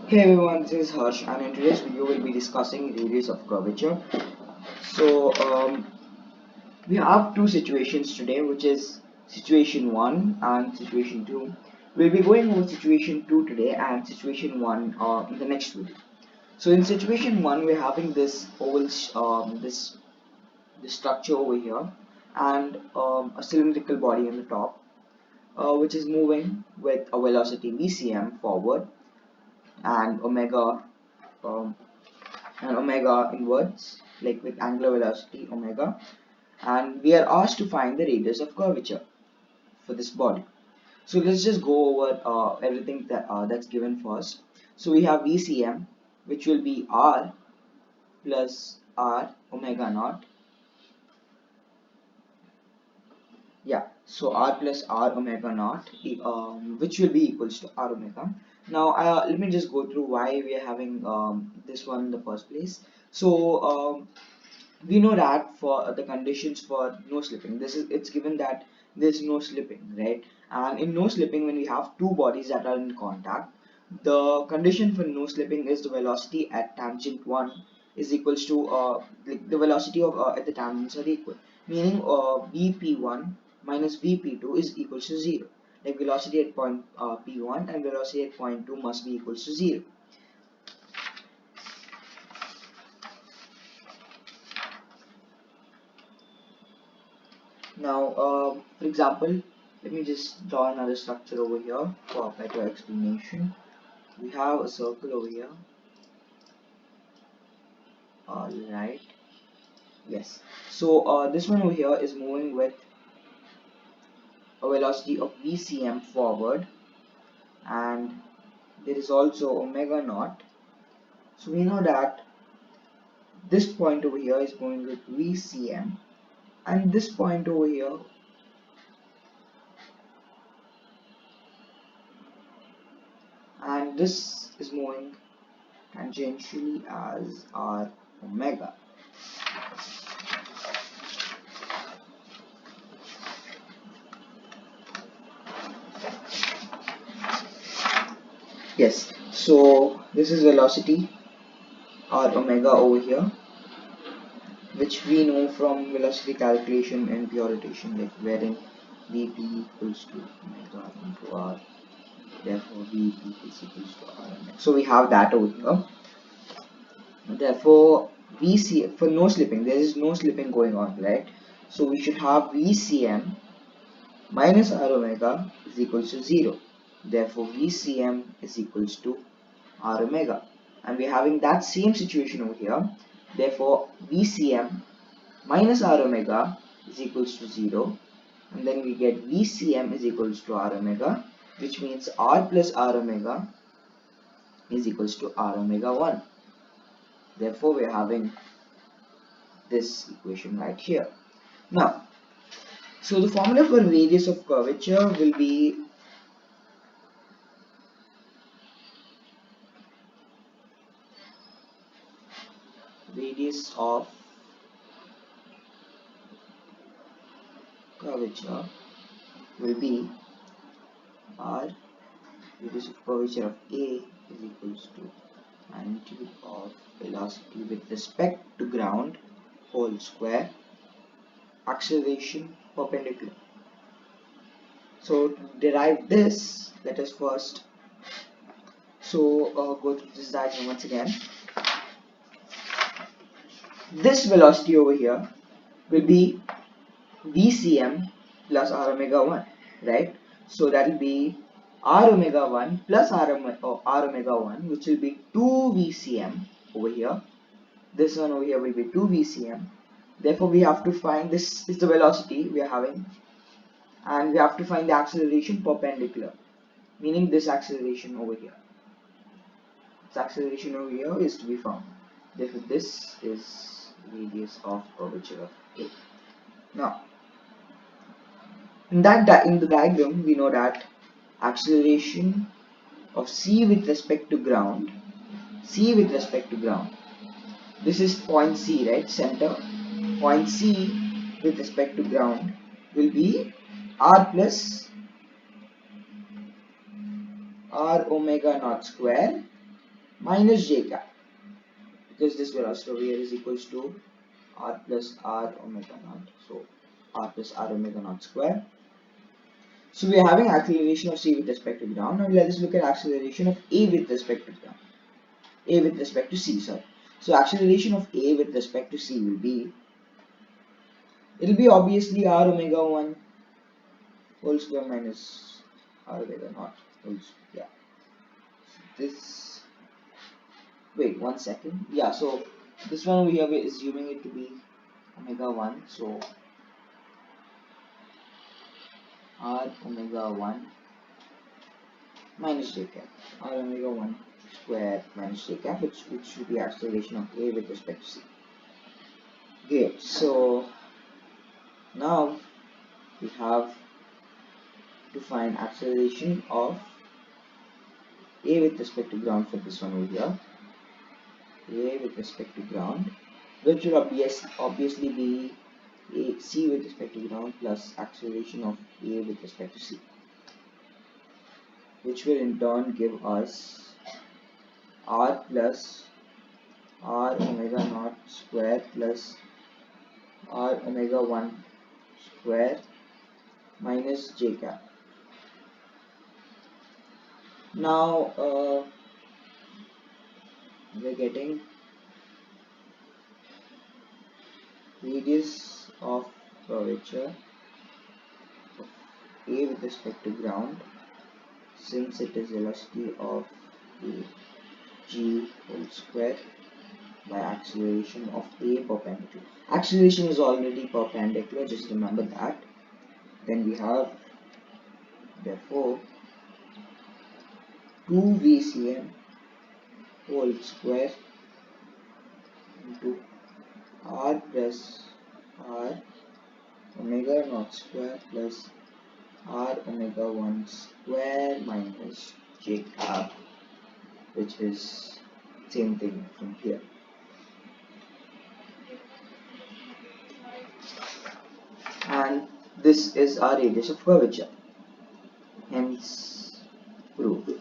Hey everyone, this is Harsh, and in today's video we'll be discussing radius of curvature. So we have two situations today, which is situation 1 and situation 2. We'll be going over situation 2 today and situation 1 in the next video. So in situation 1 we're having this oval, this structure over here and a cylindrical body on the top, which is moving with a velocity vcm forward and um, omega inwards, like with angular velocity omega, and we are asked to find the radius of curvature for this body. So let's just go over everything that's given first. So we have VCM, which will be R plus R omega naught. Yeah, so R plus R omega naught, which will be equals to R omega. Now, let me just go through why we are having this one in the first place. So, we know that for the conditions for no slipping, it's given that there's no slipping, right? And in no slipping, when we have two bodies that are in contact, the condition for no slipping is the velocity at tangent 1 is equals to like the velocity of at the tangents are equal, meaning vp1 minus vp2 is equals to 0. Like velocity at point p1 and velocity at point 2 must be equals to 0. Now, for example, let me just draw another structure over here for better explanation. We have a circle over here. Alright. Yes. So this one over here is moving with a velocity of vcm forward, and there is also omega naught. So we know that this point over here is going with vcm, and this point over here and this is moving tangentially as r omega. Yes, so this is velocity r omega over here, which we know from velocity calculation and pure rotation, like wherein vp equals to omega into r, therefore vp is equals to r omega. So we have that over here. Therefore vc, for no slipping, there is no slipping going on, right? So we should have vcm minus r omega is equals to 0. Therefore vcm is equals to r omega, and we're having that same situation over here. Therefore vcm minus r omega is equals to 0, and then we get vcm is equals to r omega, which means r plus r omega is equals to r omega 1. Therefore we're having this equation right here. Now, so the formula for radius of curvature will be radius of curvature will be r radius of curvature of A is equals to magnitude of velocity with respect to ground whole square acceleration perpendicular. So to derive this, let us first go through this diagram once again. This velocity over here will be vcm plus r omega 1, right? So that will be r omega 1 plus r omega 1, which will be 2 vcm over here. This one over here will be 2 vcm. Therefore we have to find, this is the velocity we are having, and we have to find the acceleration perpendicular, meaning this acceleration over here. This acceleration over here is to be found. Therefore this is radius of curvature of A. Now in the diagram we know that acceleration of c with respect to ground, this is point C, right? Center point C with respect to ground will be r plus r omega naught square minus j cap, because this velocity over here is equals to r plus r omega naught, so r plus r omega naught square. So we are having acceleration of c with respect to ground. Now let us look at acceleration of a with respect to ground, a with respect to c, sorry. So acceleration of a with respect to c will be, it will be obviously r omega 1 whole square minus r omega naught whole square. Yeah. This, wait 1 second. Yeah, so this one we are assuming it to be omega 1, so r omega 1 minus j cap, r omega 1 square minus j cap, which should be acceleration of a with respect to c. Great. So now we have to find acceleration of a with respect to ground for this one over here, a with respect to ground, which will obviously be a c with respect to ground plus acceleration of a with respect to c, which will in turn give us r plus r omega naught square plus r omega 1 square minus j cap. Now we're getting radius of curvature of a with respect to ground, since it is velocity of a g whole square by acceleration of a perpendicular. Acceleration is already perpendicular, just remember that. Then we have therefore 2 VCM whole square into r plus r omega naught square plus r omega 1 square minus j cap, which is same thing from here. And this is our radius of curvature, hence proved.